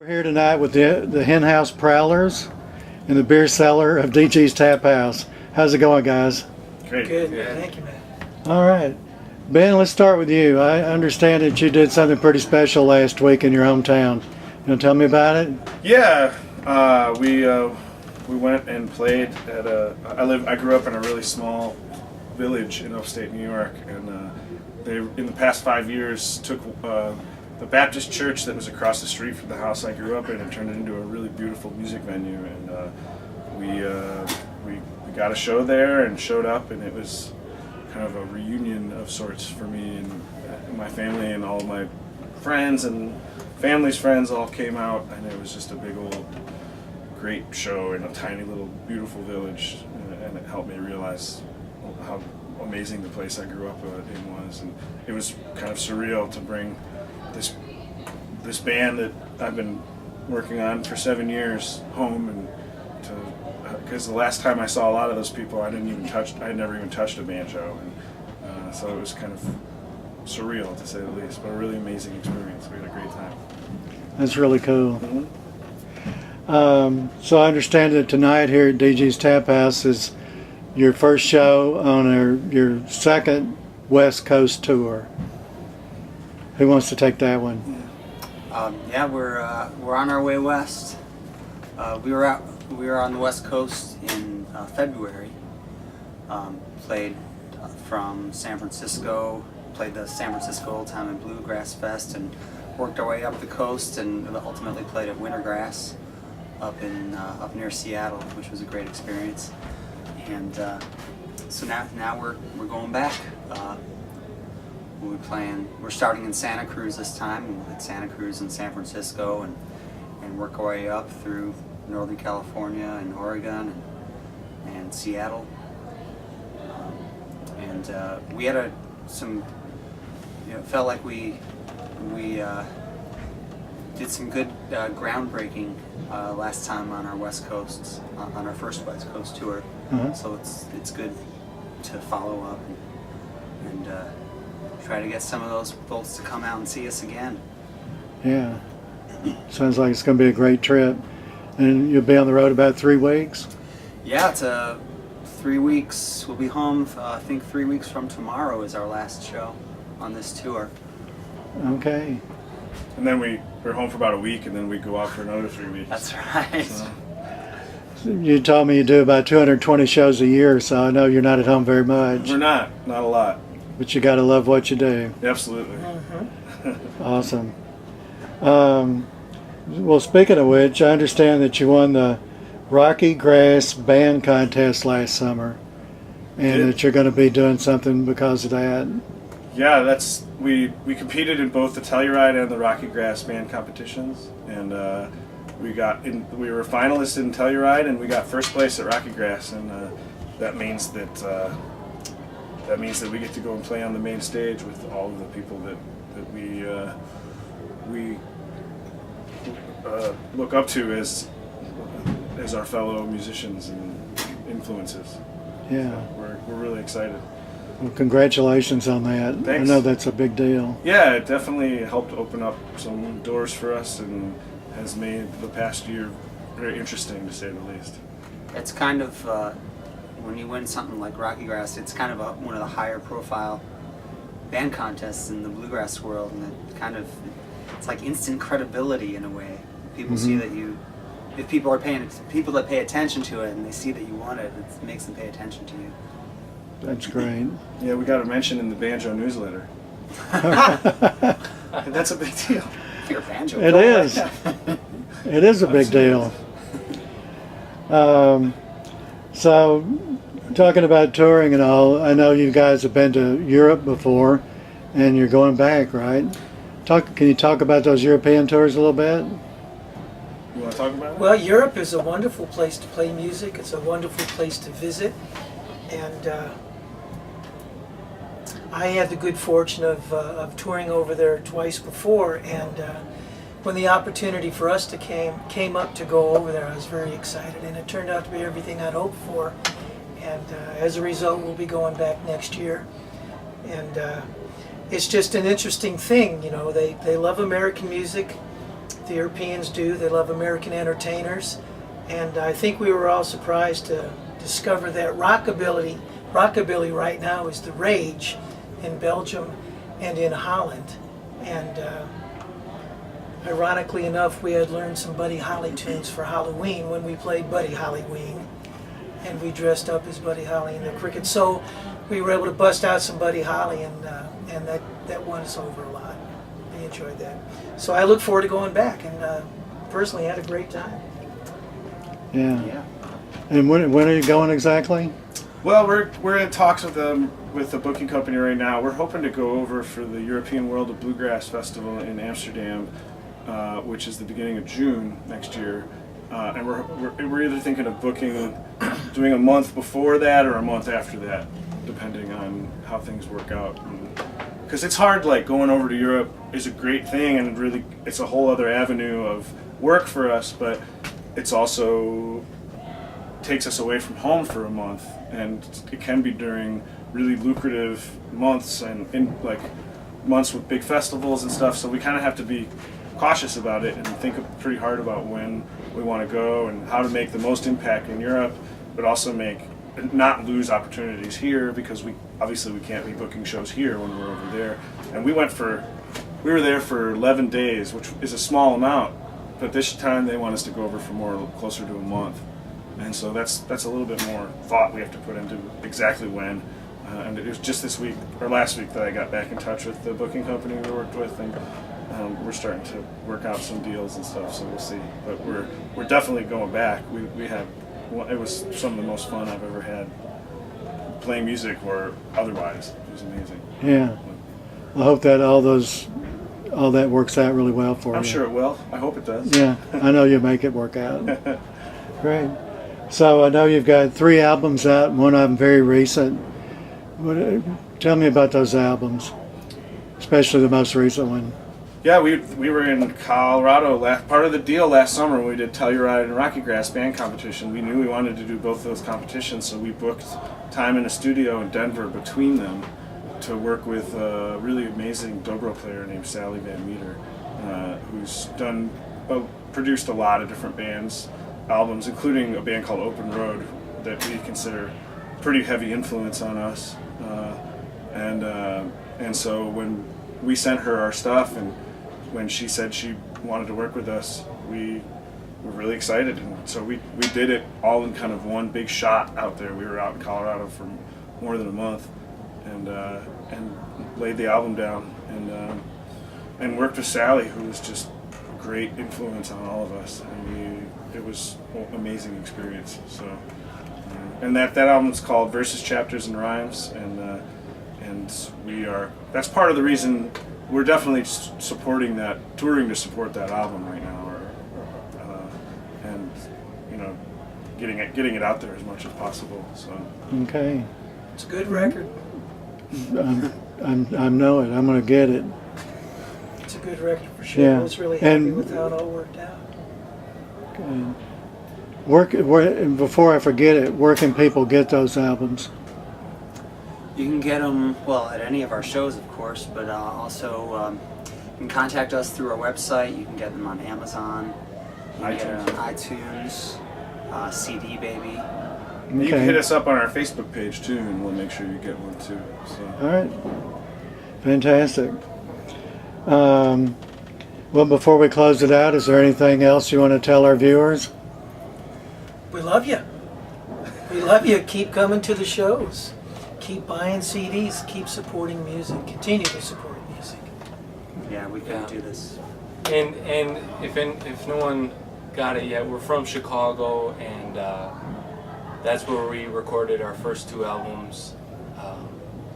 We're here tonight with the Henhouse Prowlers in the beer cellar of DG's Tap House. How's it going, guys? Great. Good. Yeah. Thank you, man. All right. Ben, let's start with you. I understand that you did something pretty special last week in your hometown. You want to tell me about it? Yeah. We went and played at I grew up in a really small village in upstate New York, and they in the past 5 years took the Baptist church that was across the street from the house I grew up in and turned it into a really beautiful music venue. And we got a show there and showed up, and it was kind of a reunion of sorts for me and my family, and all of my friends and family's friends all came out, and it was just a big old great show in a tiny little beautiful village, and it helped me realize how amazing the place I grew up in was. And it was kind of surreal to bring this band that I've been working on for 7 years home, and because the last time I saw a lot of those people, I had never even touched a banjo, and so it was kind of surreal to say the least, but a really amazing experience. We had a great time. That's really cool. Mm-hmm. So I understand that tonight here at DG's Tap House is your first show on your second West Coast tour. Who wants to take that one? Yeah, we're on our way west. We were on the West Coast in February. Played from San Francisco. Played the San Francisco Old Time and Bluegrass Fest, and worked our way up the coast, and ultimately played at Wintergrass up near Seattle, which was a great experience. And so now we're going back. We're starting in Santa Cruz this time, and we'll hit Santa Cruz and San Francisco, and work our way up through Northern California and Oregon and Seattle. We had felt like we did some good groundbreaking last time on our West Coast, on our first West Coast tour. Uh-huh. So it's good to follow up and try to get some of those folks to come out and see us again. Yeah. Sounds like it's going to be a great trip. And you'll be on the road about 3 weeks? Yeah, it's 3 weeks. We'll be home, I think 3 weeks from tomorrow is our last show on this tour. Okay. And then we're home for about a week, and then we go out for another 3 weeks. That's right. So, You told me you do about 220 shows a year, so I know you're not at home very much. we're not a lot. But you got to love what you do. Absolutely. Awesome. Well, speaking of which, I understand that you won the Rocky Grass Band Contest last summer, and that you're going to be doing something because of that. Yeah, we competed in both the Telluride and the Rocky Grass band competitions, and we were finalists in Telluride, and we got first place at Rocky Grass, and that means that we get to go and play on the main stage with all of the people that we look up to as our fellow musicians and influences. Yeah. So we're really excited. Well, congratulations on that. Thanks. I know that's a big deal. Yeah, it definitely helped open up some doors for us, and has made the past year very interesting, to say the least. It's kind of, when you win something like Rocky Grass, it's kind of one of the higher profile band contests in the bluegrass world, and it's like instant credibility in a way. People see that if people that pay attention to it and they see that you won it, it makes them pay attention to you. That's great. Yeah, we got a mention in the banjo newsletter. That's a big deal. If you're a banjo It player. is. It is a big deal. So, talking about touring and all, I know you guys have been to Europe before, and you're going back, right? Can you talk about those European tours a little bit? You want to talk about it? Well, Europe is a wonderful place to play music. It's a wonderful place to visit. And I had the good fortune of touring over there twice before. And when the opportunity for us came up to go over there, I was very excited. And it turned out to be everything I'd hoped for. And as a result, we'll be going back next year. And it's just an interesting thing, you know. They love American music. the Europeans do. They love American entertainers. And I think we were all surprised to discover that rockabilly right now is the rage in Belgium and in Holland. And ironically enough, we had learned some Buddy Holly tunes for Halloween when we played Buddy Hollyween. And we dressed up as Buddy Holly and the Crickets. So we were able to bust out some Buddy Holly, and that won us over a lot. We enjoyed that. So I look forward to going back, and personally had a great time. Yeah. Yeah. And when are you going exactly? Well, we're in talks with the booking company right now. We're hoping to go over for the European World of Bluegrass Festival in Amsterdam, which is the beginning of June next year. And we're either thinking of doing a month before that or a month after that, depending on how things work out. Because it's hard, like going over to Europe is a great thing, and really it's a whole other avenue of work for us, but it's also takes us away from home for a month, and it can be during really lucrative months and in like months with big festivals and stuff. So we kind of have to be cautious about it and think pretty hard about when we want to go and how to make the most impact in Europe, but also not lose opportunities here, because we can't be booking shows here when we're over there. And we were there for 11 days, which is a small amount, but this time they want us to go over for closer to a month. And so that's a little bit more thought we have to put into exactly when. And it was just this week or last week that I got back in touch with the booking company we worked with, and we're starting to work out some deals and stuff. So we'll see. But we're definitely going back. It was some of the most fun I've ever had playing music or otherwise. It was amazing. Yeah. I hope that all that works out really well for you. I'm sure it will. I hope it does. Yeah, I know you'll make it work out. Great. So I know you've got 3 albums out, one of them very recent. Tell me about those albums, especially the most recent one. Yeah, we were in Colorado. Part of the deal last summer when we did Telluride and Rocky Grass band competition, we knew we wanted to do both those competitions, so we booked time in a studio in Denver between them to work with a really amazing dobro player named Sally Van Meter, who's produced a lot of different albums, including a band called Open Road that we consider pretty heavy influence on us. And so when we sent her our stuff, and when she said she wanted to work with us, we were really excited. And so we did it all in kind of one big shot out there. We were out in Colorado for more than a month, and laid the album down, and worked with Sally, who was just a great influence on all of us. And it was an amazing experience. So, and that album's called Verses, Chapters, and Rhymes, and that's part of the reason we're definitely supporting that, touring to support that album right now, and getting it out there as much as possible. So Okay. It's a good record. I know it. I'm going to get it. It's a good record for sure. Yeah. I was really happy And- with how it all worked out. Good. Before I forget it, where can people get those albums? You can get them, at any of our shows, of course, but also you can contact us through our website. You can get them on Amazon, you can get it on iTunes, CD Baby. you can hit us up on our Facebook page too, and we'll make sure you get one too. So. All right. Fantastic. Well, before we close it out, is there anything else you want to tell our viewers? We love you. We love you. Keep coming to the shows. Keep buying CDs. Keep supporting music. Continue to support music. Yeah, we couldn't do this. And if no one got it yet, we're from Chicago, and that's where we recorded our first 2 albums.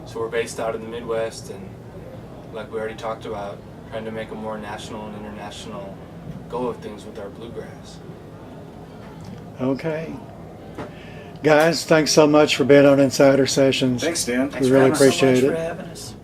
So we're based out of the Midwest, and like we already talked about, trying to make a more national and international go of things with our bluegrass. Okay. Guys, thanks so much for being on Insider Sessions. Thanks, Dan. Thanks We for really having us. appreciate so much it. for having us.